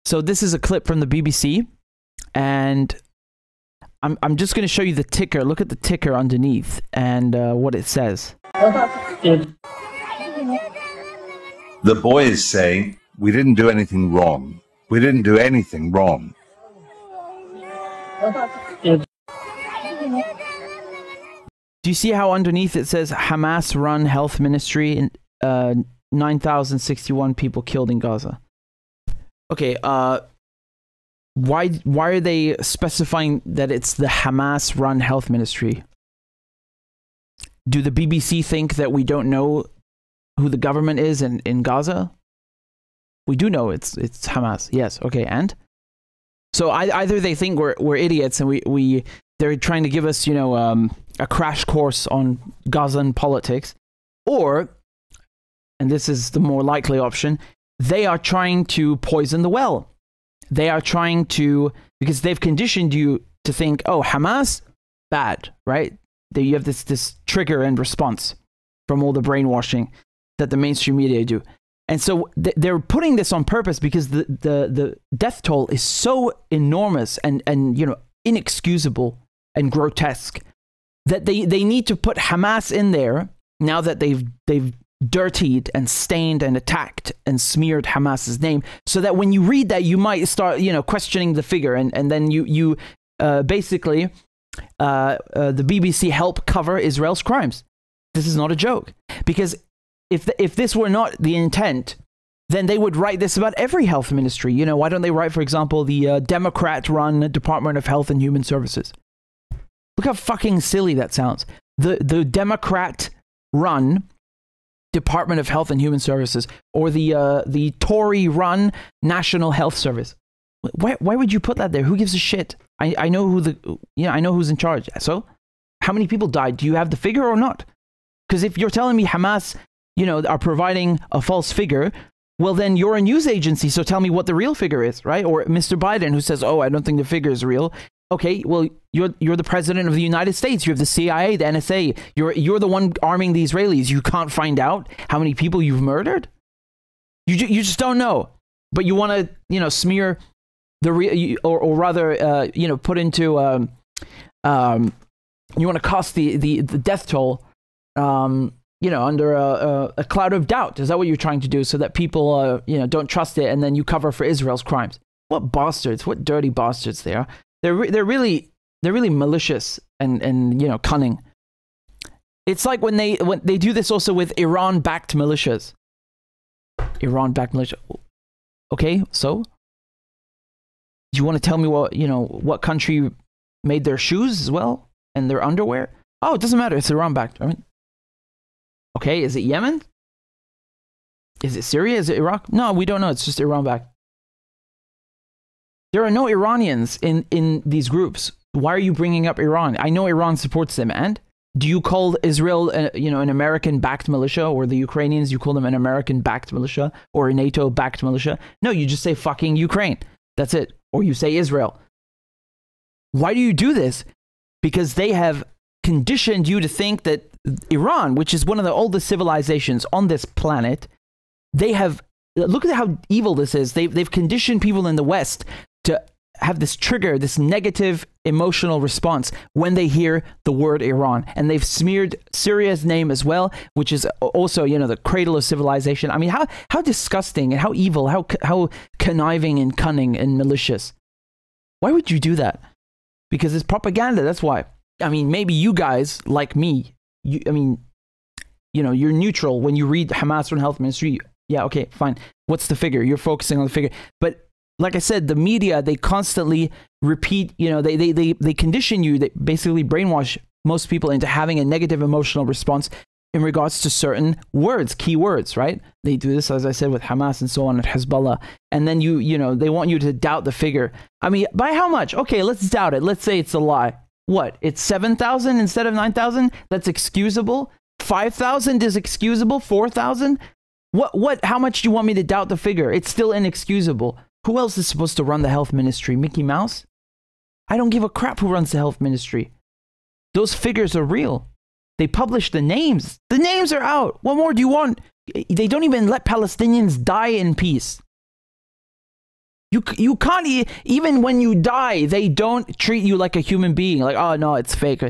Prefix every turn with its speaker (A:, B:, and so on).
A: So this is a clip from the BBC, and I'm just going to show you the ticker. Look at the ticker underneath and what it says.
B: The boys say, we didn't do anything wrong. We didn't do anything wrong.
A: Do you see how underneath it says Hamas-run health ministry, 9,061 people killed in Gaza? Okay, why are they specifying that it's the Hamas-run health ministry? Do the BBC think that we don't know who the government is in Gaza? We do know it's Hamas. Yes. Okay. And so either they think we're idiots and they're trying to give us, you know, a crash course on Gazan politics, or, and this is the more likely option, they are trying to poison the well. They are trying to, because they've conditioned you to think, oh, Hamas, bad, right? You have this trigger and response from all the brainwashing that the mainstream media do. And so they're putting this on purpose because the death toll is so enormous and you know, inexcusable and grotesque that they need to put Hamas in there now that they've dirtied and stained and attacked and smeared Hamas's name, so that when you read that, you might start, you know, questioning the figure, and then you basically the BBC help cover Israel's crimes. This is not a joke, because if this were not the intent, then they would write this about every health ministry. You know, why don't they write, for example, the Democrat-run Department of Health and Human Services? Look how fucking silly that sounds. The Democrat-run Department of Health and Human Services, or the Tory-run National Health Service. Why would you put that there? Who gives a shit? I know who I know who's in charge. So, how many people died? Do you have the figure or not? Because if you're telling me Hamas, you know, are providing a false figure, well, then you're a news agency, so tell me what the real figure is, right? Or Mr. Biden, who says, oh, I don't think the figure is real. Okay, well, you're the president of the United States. You have the CIA, the NSA. You're the one arming the Israelis. You can't find out how many people you've murdered? You just don't know. But you want to, you know, smear the real, or rather, you know, put into, you want to cast the death toll, you know, under a cloud of doubt. Is that what you're trying to do, so that people, you know, don't trust it, and then you cover for Israel's crimes? What bastards! What dirty bastards they are! They're really malicious and you know, cunning. It's like when they do this also with Iran-backed militias. Iran-backed militia. Okay, so do you want to tell me what country made their shoes as well and their underwear? Oh, it doesn't matter. It's Iran-backed. I mean, okay, is it Yemen? Is it Syria? Is it Iraq? No, we don't know. It's just Iran-backed. There are no Iranians in these groups. Why are you bringing up Iran? I know Iran supports them. And do you call Israel, you know, an American-backed militia, or the Ukrainians, you call them an American-backed militia or a NATO-backed militia? No, you just say fucking Ukraine. That's it. Or you say Israel. Why do you do this? Because they have conditioned you to think that Iran, which is one of the oldest civilizations on this planet, they have, look at how evil this is. They've conditioned people in the West to have this trigger, this negative emotional response when they hear the word Iran. And they've smeared Syria's name as well, which is also, you know, the cradle of civilization. I mean, how disgusting and how evil, how conniving and cunning and malicious. Why would you do that? Because it's propaganda, that's why. I mean, maybe you guys, like me, I mean, you know, you're neutral when you read Hamas Run Health Ministry. Yeah, okay, fine. What's the figure? You're focusing on the figure. But like I said, the media, they constantly repeat, you know, they condition you, they basically brainwash most people into having a negative emotional response in regards to certain words, key words, right? They do this, as I said, with Hamas and so on, at Hezbollah. And then you know, they want you to doubt the figure. I mean, by how much? Okay, let's doubt it. Let's say it's a lie. What? It's 7,000 instead of 9,000? That's excusable? 5,000 is excusable? 4,000? What? How much do you want me to doubt the figure? It's still inexcusable. Who else is supposed to run the health ministry? Mickey Mouse? I don't give a crap who runs the health ministry. Those figures are real. They publish the names. The names are out. What more do you want? They don't even let Palestinians die in peace. You can't even when you die, they don't treat you like a human being. Like, oh no, it's fake.